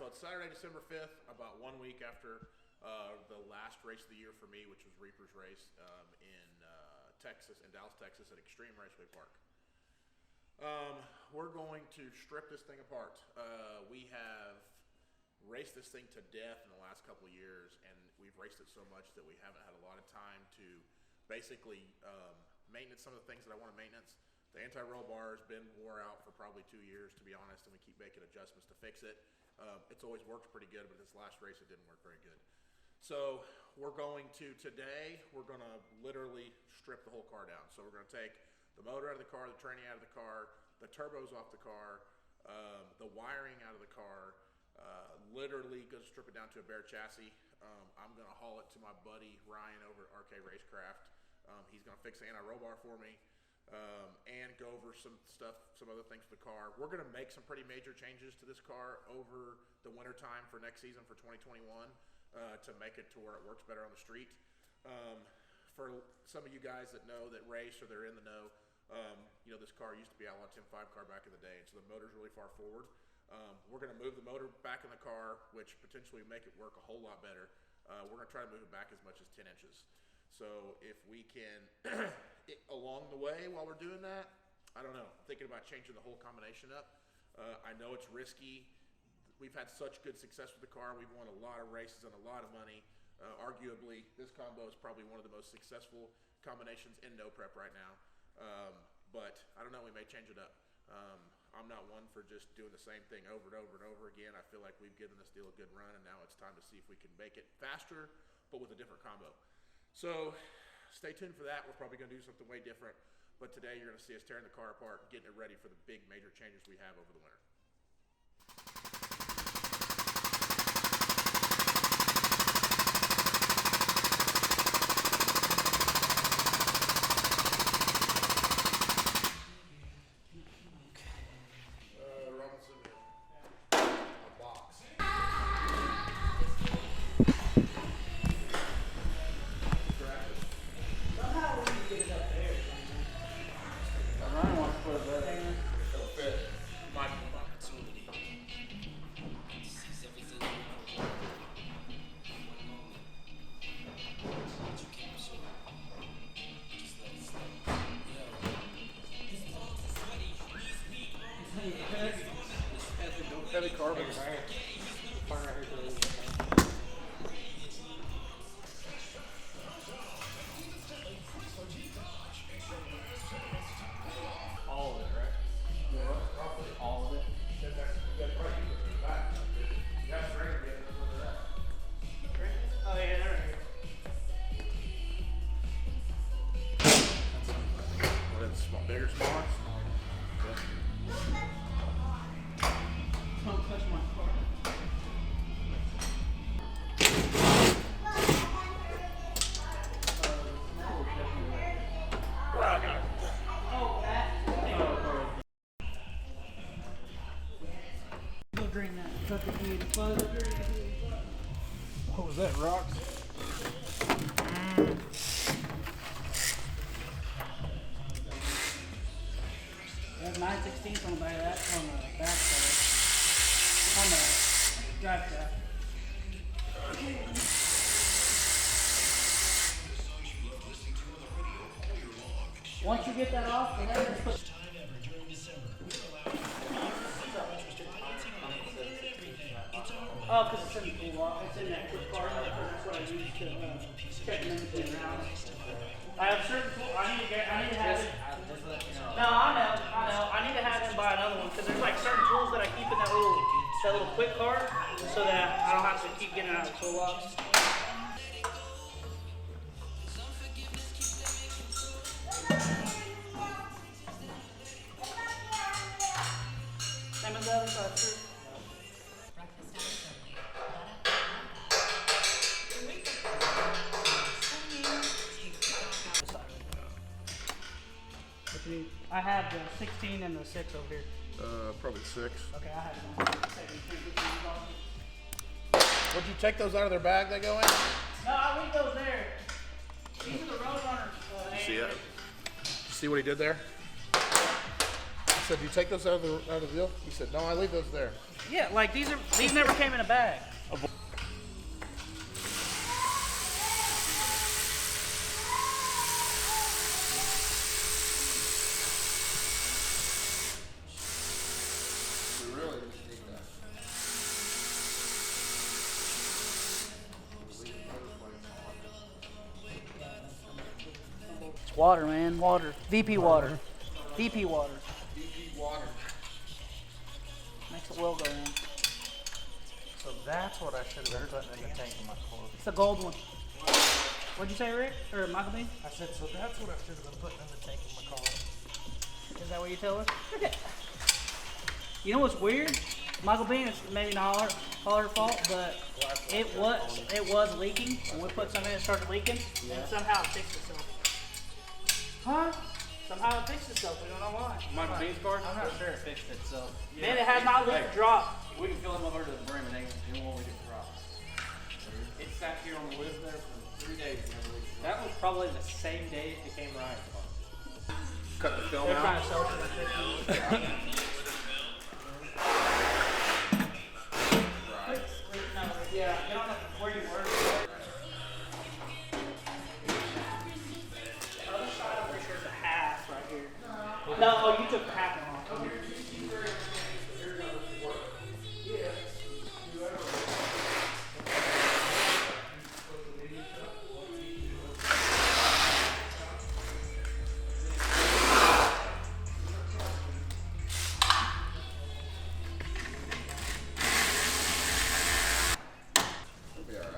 it's Saturday, December 5th, about 1 week after the last race of the year for me, which was Reaper's Race in Texas, in Dallas, Texas, at Extreme Raceway Park. We're going to strip this thing apart. We have raced this thing to death in the last couple of years, and we've raced it so much that we haven't had a lot of time to basically maintenance some of the things that I want to maintenance. The anti-roll bar has been wore out for probably 2 years, to be honest, and we keep making adjustments to fix it. It's always worked pretty good, but this last race it didn't work very good. So we're going to, today, we're going to literally strip the whole car down. So we're going to take the motor out of the car, the tranny out of the car, the turbos off the car, the wiring out of the car, literally going to strip it down to a bare chassis. I'm going to haul it to my buddy Ryan over at RK Racecraft. He's going to fix the anti-roll bar for me. And go over some stuff, some other things with the car. We're going to make some pretty major changes to this car over the winter time for next season for 2021 to make it to where it works better on the street. For some of you guys that know that race or they're in the know, you know, this car used to be Outlaw Tim 5 car back in the day, and so the motor's really far forward. We're going to move the motor back in the car, which potentially make it work a whole lot better. We're going to try to move it back as much as 10 inches. So if we can, along the way while we're doing that, I don't know, I'm thinking about changing the whole combination up. I know it's risky. We've had such good success with the car. We've won a lot of races and a lot of money. Arguably, this combo is probably one of the most successful combinations in no prep right now. But I don't know, we may change it up. I'm not one for just doing the same thing over and over and over again. I feel like we've given this deal a good run, and now it's time to see if we can make it faster, but with a different combo. So stay tuned for that. We're probably going to do something way different. But today you're going to see us tearing the car apart, getting it ready for the big major changes we have over the winter. Heavy carbon. All of it, right? Yeah, all of it. Oh yeah, they're right here. What is it? Bigger, smaller? Don't touch my car. Oh, that. Go drain that fucking weed. What was that, rocks? There's 9/16 on the back of that, on the back side. On the drive shaft. Once you get that off, and then just put. Oh, because it's in the tool lock. It's in that quick card. That's what I use to check them in between rounds. I have certain tools. I need to have it. No, I know. I need to have him buy another one because there's like certain tools that I keep in that little quick card so that I don't have to keep getting out of the toolbox. Same as the other side, too. I have the 16 and the 6 over here. Probably 6. Okay, I have one. Would you take those out of their bag they go in? No, I leave those there. These are the road runners. See it? See what he did there? said, "Do you take those out of the deal?" He said, "No, I leave those there." Yeah, like these never came in a bag. We really just need that. It's water, man. Water. VP water. VP water. DG water. Makes the wheel go in. So that's what I should have been putting in the tank of my car. It's the gold one. What'd you say, Rick? Or Michael B? I said, so that's what I should have been putting in the tank of my car. Is that what you tell us? You know what's weird? Michael Bean, it's maybe not our fault, but it was leaking. When we put something in, it started leaking, and somehow it fixed itself. Huh? Somehow it fixed itself. We don't know why. Michael Bean's car? I'm not sure it fixed itself. Man, it has not leaked a drop. We can fill him over to the brim and it won't leak a drop. It sat here on the lid there for 3 days and never leaked. That was probably the same day it became Ryan's car. Cut the film They're out. trying to sell it for 50. Yeah, get on where you were. The other side, I'm pretty sure is a half right here. No, oh, you took the half one off. It'll be all right.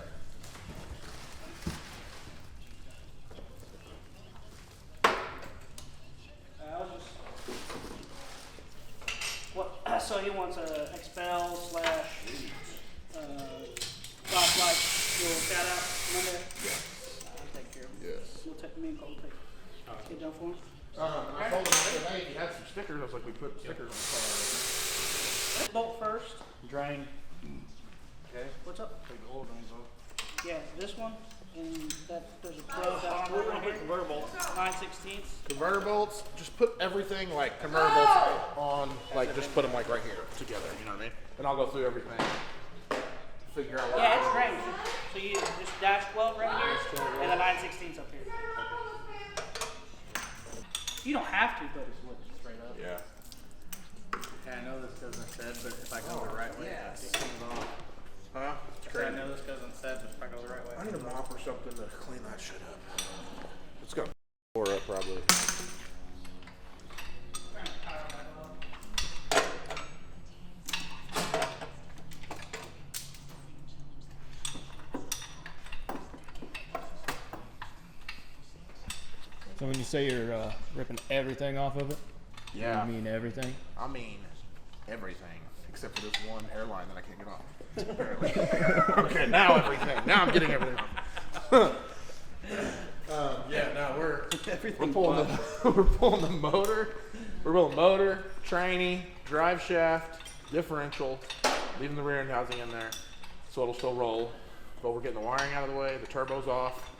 So he wants a expel / flashlight. You'll shout out Monday. I'll take care of him. Yes. We'll take me and Cole take it down for him. I told him the other day he had some stickers. I was like, we put stickers on the car. Bolt first. Drain. Okay. What's up? Take the oil drains off. Yeah, this one and there's a pro down on right here. Convertible. 9/16. Converter bolts, just put everything like converter bolts on, like just put them like right here together, you know what I mean? And I'll go through everything, figure out what. Yeah, it's great. So you just dash 12 right here and the 9/16 up here. You don't have to, but Just look straight up. Yeah. Yeah, I know this doesn't said, but if I go the right way, it comes off. Huh? It's I crazy. know this doesn't said, but if I go the right way. I need a mop or something to clean that shit up. It's gonna pour up probably. So when you say you're ripping everything off of it, Yeah. you mean everything? I mean, everything except for this one airline that I can't get off. Apparently. Okay, now everything. Now I'm getting everything off. Yeah, no, we're pulling we're pulling the motor. We're pulling motor, tranny, drive shaft, differential, leaving the rear end housing in there, so it'll still roll. But we're getting the wiring out of the way. The turbo's off.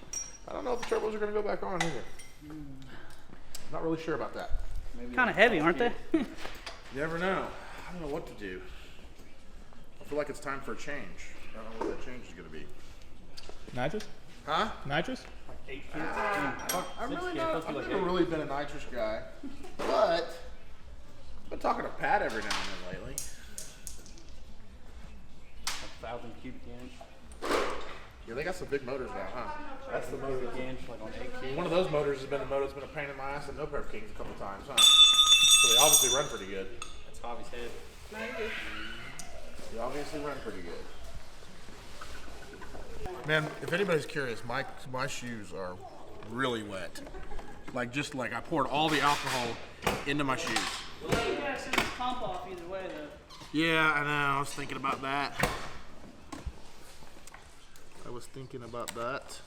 I don't know if the turbos are going to go back on either. Not really sure about that. kind of heavy, aren't they? You never know. I don't know what to do. I feel like it's time for a change. I don't know what that change is going to be. Nitrous? Huh? Nitrous? I've never really been a nitrous guy, but I've been talking to Pat every now and then lately. 1,000 cubic inch. Yeah, they got some big motors now, huh? That's the motor. Cubic inch, like on 8 kids. One of those motors has been the motor that's been a pain in my ass at No Prep Kings a couple times, huh? So they obviously run pretty good. That's Hobby's head. They obviously run pretty good. Man, if anybody's curious, my shoes are really wet. Like I poured all the alcohol into my shoes. Well, you gotta send this pump off either way, though. Yeah, I know. I was thinking about that. I was thinking about that.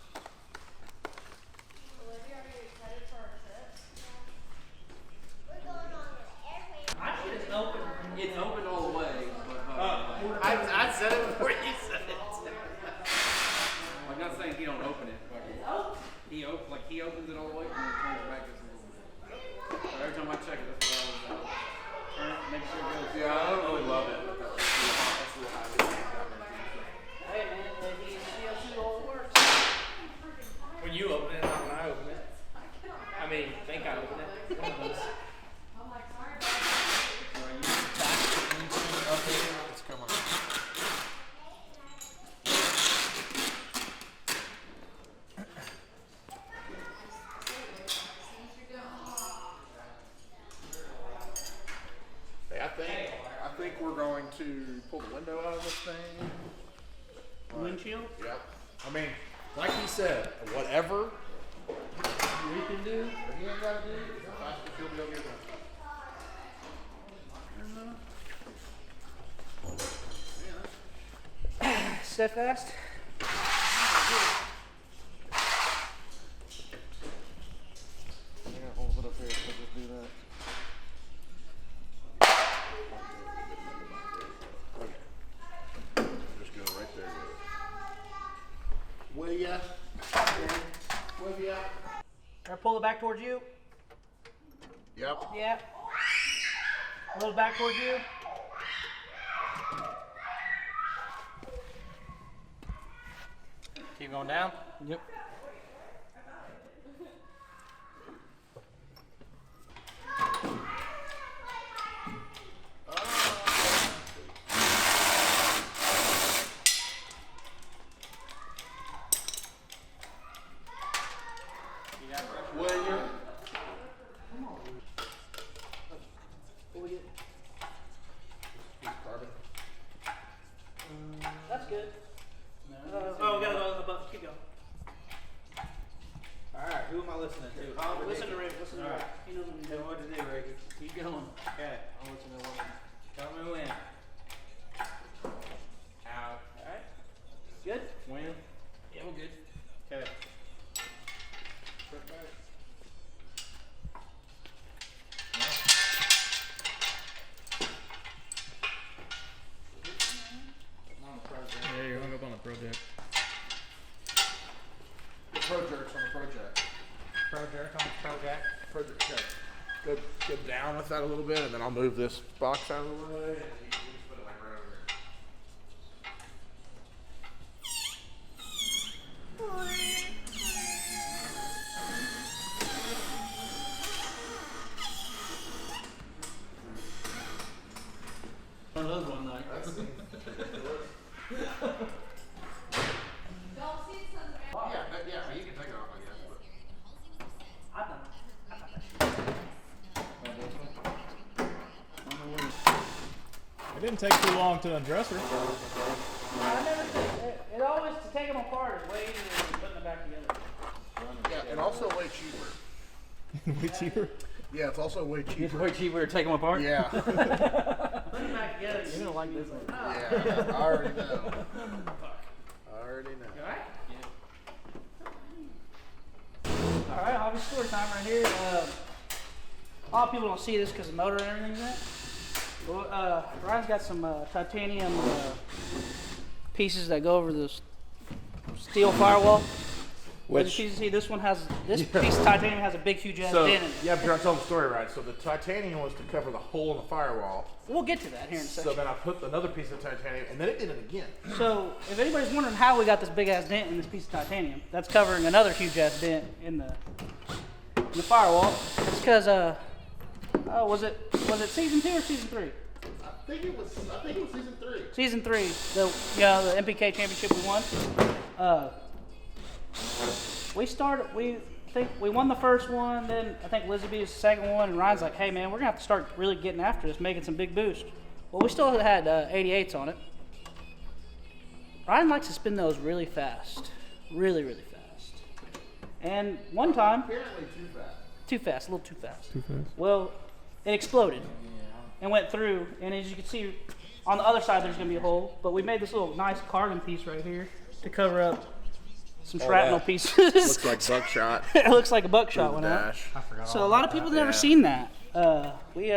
My shit is open. It's open all the way. I said it before you said it. I'm not saying he don't open it. But he opens it all the way and then turns it back just a little bit. But every time I check it, that's what I was Make sure it goes. Yeah, I don't really love it, but that's a little highly. Hey man, the CO2 all works. When you open it, not when I open it. I mean, think I open it. One of those. It's coming. Hey, I think we're going to pull the window out of this thing. Windshield? Yep. I mean, like he said, whatever we can do, or he ain't got to do, I think he'll be able to get done. Steadfast? I gotta hold it up here, so just do that. Just go right there. Will ya? Will ya? Or pull it back towards you? Yep. Yeah. A little back towards you? Keep going down. Yep. Will ya? Carbon. That's good. Oh, we gotta go above. Keep going. Alright, who am I listening to? Listen to Rick. Listen to All Rick. right. He knows what he's Tell me doing. what to do, Ricky. Keep going. Okay, I'll let you know what. Tell me when. Out. Alright. Good? When? Yeah, we're good. Okay. Trip back. Yeah, you're hung up on the project. The pro jerks on the project. Project on project. Project check. Go down with that a little bit, and then I'll move this box out of the way. And you can just put it like right over here. One of those one night. Yeah, you can take it off, I guess. But. I've done It didn't take too long to undress her. I never think, it always, to take them apart is way easier than putting them back together. Yeah, and also way cheaper. Way cheaper. Yeah, it's also way It's cheaper. way cheaper to take them apart. Yeah. Putting them back together. You're gonna like this one. Yeah, I already know. I already know. Alright? Alright, hobby story time right here. A lot of people don't see this because the motor and everything's in it. Well, Ryan's got some titanium pieces that go over this steel firewall. As you can see, this one has, this piece of titanium has a big, huge ass So, dent in it. yeah, but you're not telling the story right. So the titanium was to cover the hole in the firewall. We'll get to that here in a So second. then I put another piece of titanium, and then it did it again. So, if anybody's wondering how we got this big ass dent in this piece of titanium, that's covering another huge ass dent in the firewall. It's because was it season 2 or season 3? I think it was season 3. Season 3, the MPK championship we won. We won the first one, then I think Lizzie beat us the second one, and Ryan's like, hey man, we're gonna have to start really getting after this, making some big boost. Well, we still had 88s on it. Ryan likes to spin those really fast. Really, really fast. And one time, Apparently too fast. too fast, a little too fast. Too fast. Well, it exploded and went through, and as you can see, on the other side there's gonna be a hole, but we made this little nice carbon piece right here to cover up some shrapnel pieces. Looks like buckshot. It looks like a buckshot went out. Dash. So a lot of people have never seen that. We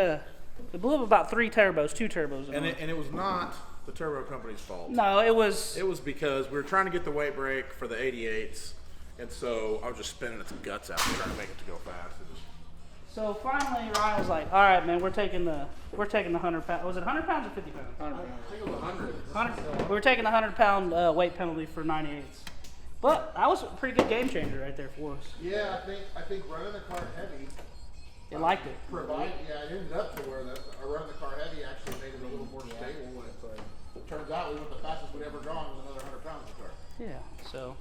blew up about 2 turbos. And it was not the turbo company's fault. No, it was. It was because we were trying to get the weight break for the 88s, and so I was just spinning its guts out trying to make it to go fast. It just, So finally, Ryan was like, "All right, man, we're taking the 100 pound. Was it 100 pounds or 50 pounds? 100 pounds. I think it was 100. 100. We were taking the 100-pound weight penalty for 98s. But that was a pretty good game changer right there for us. Yeah, I think running the car heavy. They liked it. It ended up to where running the car heavy actually made it a little more stable. And it turns out we went the fastest we'd ever gone with another 100 pounds of car. Yeah. So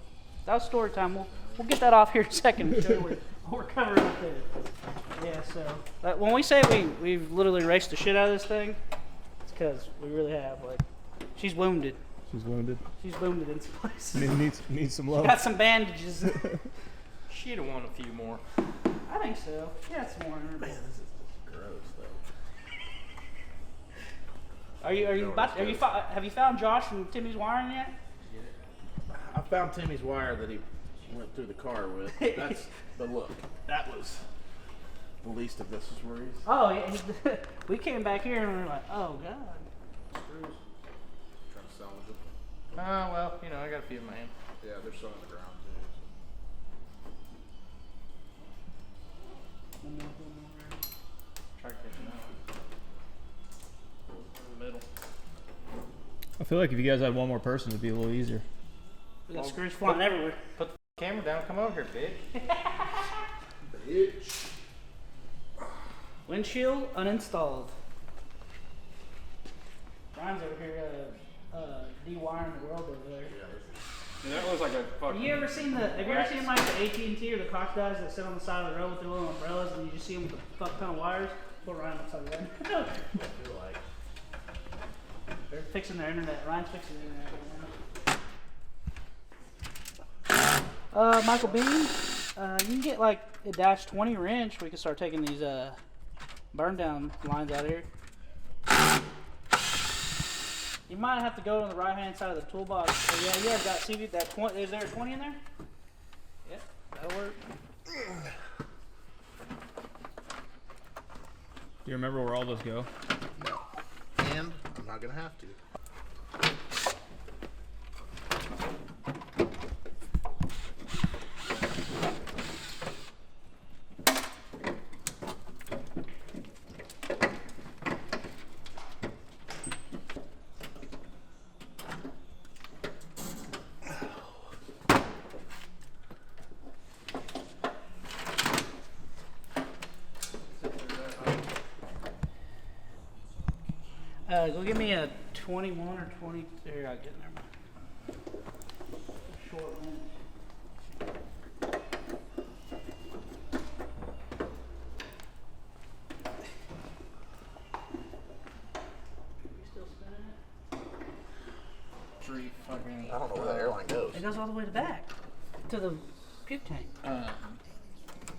that was story time. We'll get that off here in a second and show you what we're covering up there. Yeah. So when we say we've literally raced the shit out of this thing, it's because we really have. Like, she's wounded. She's wounded. She's wounded in some places. Needs some love. Got some bandages. She'd have won a few more. I think so. Yeah, it's more. This is gross, though. Have you found Josh and Timmy's wiring yet? I found Timmy's wire that he went through the car with. But look, that was the least of this worries. Oh yeah. We came back here and we were like, oh god. Screws. Trying to salvage them. Oh, well, you know, I got a few of mine. Yeah, they're still on the ground too. Try to catch them out. In the middle. I feel like if you guys had one more person, it'd be a little easier. We got screws flying everywhere. Put the camera down. Come over here, bitch. Bitch. Windshield uninstalled. Ryan's over here de-wiring the world over there. Dude, that looks like a fucking... Have you ever seen like the AT&T or the Cox guys that sit on the side of the road with their little umbrellas and you just see them with the fuck ton of wires? That's what Ryan looks like that. I feel like. They're fixing their internet. Ryan's fixing the internet right now. Michael Bean, you can get like a -20 wrench. We can start taking these burn down lines out of here. You might have to go on the right hand side of the toolbox. Oh, yeah, I've got CV that 20. Is there a 20 in there? Yep, that'll work. Do you remember where all those go? No. And I'm not gonna have to. Go give me a 21 or 20. Here, I'll get in there. Short wrench. You still spinning it? Tree fucking... I don't know where that airline goes. It goes all the way to the back to the puke tank.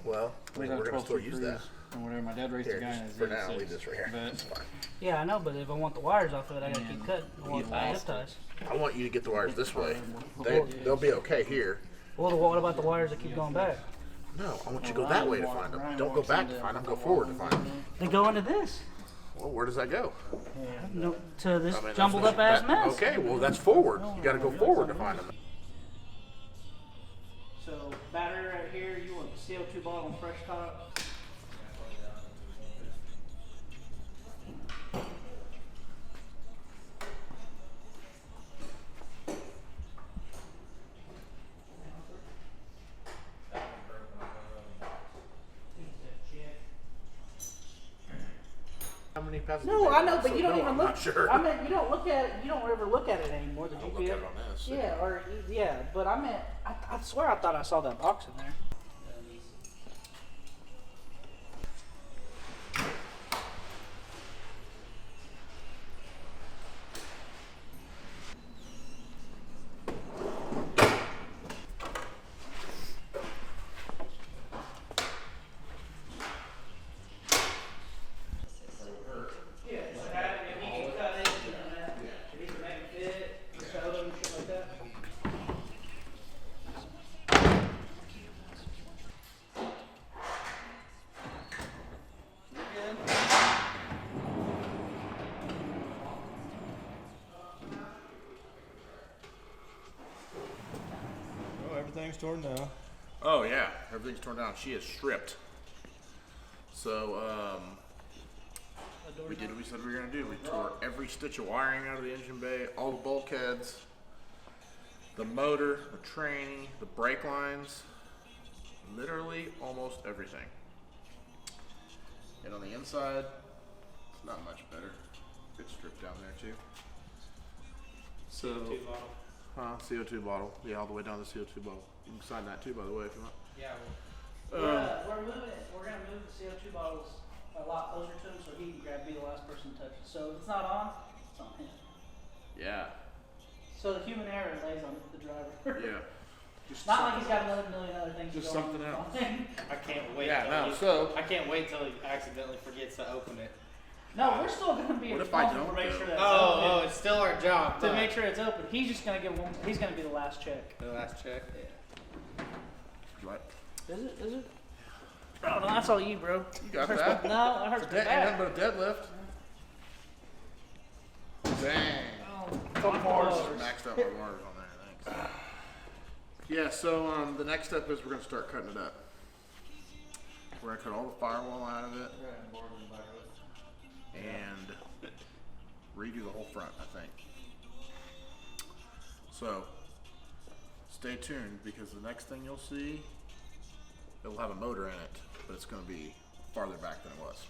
Well, We we're gonna still use that. And whatever. My dad raced Here, a guy in just his for now, 86, leave this right here. but- That's fine. Yeah, I know, but if I want the wires off of it, I gotta keep cutting. I want the zip ties. I want you to get the wires this way. They'll be okay here. Well, what about the wires that keep going back? No, I want you to go that way to find them. Don't go back to find them. Go forward to find them. They go into this. Well, where does that go? No, to this I mean, that's jumbled what- up ass that- mess. Okay, well that's forward. You got to go forward to find them. So battery right here, you want CO2 bottle and fresh top. How many passes? No, I know, but you don't even I'm look. not sure. I mean, you don't look at it. You don't ever look at it anymore. The I'll GPS. look at it on this. Yeah, but I meant. I swear I thought I saw that box in there. Oh, everything's torn down. Oh yeah, everything's torn down. She is stripped. So we did what we said we were gonna do. We tore every stitch of wiring out of the engine bay, all the bulkheads, the motor, the tranny, the brake lines, literally almost everything. And on the inside, it's not much better. Good strip down there too. So, CO2 bottle. CO2 bottle. Yeah, all the way down the CO2 bottle. You can sign that too, by the way, if you want. Yeah. We're moving it. We're gonna move the CO2 bottles a lot closer to him so he can be the last person to touch it. So if it's not on, it's on him. Yeah. So the human error lays on the driver. Yeah. Just Not like he's got another million other things just going something on. else. I can't wait. Yeah, till no, he- so- I can't wait till he accidentally forgets to open it. No, we're still gonna be What if I responsible don't, to make though? sure that it's Oh, open. it's still our job. To make sure it's open. He's just gonna give one. He's gonna be the last check. the last check. Right. Is it? Is it? Oh no, that's all you, bro. You got Hurts that? my- No, it hurts my Ain't back. nothing but a deadlift. Dang. Oh, Couple fuck bars. those. Maxed out my bars on there, thanks. Yeah, so the next step is we're gonna start cutting it up. We're gonna cut all the firewall out of it and redo the whole front, I think. So stay tuned because the next thing you'll see, it'll have a motor in it, but it's gonna be farther back than it was.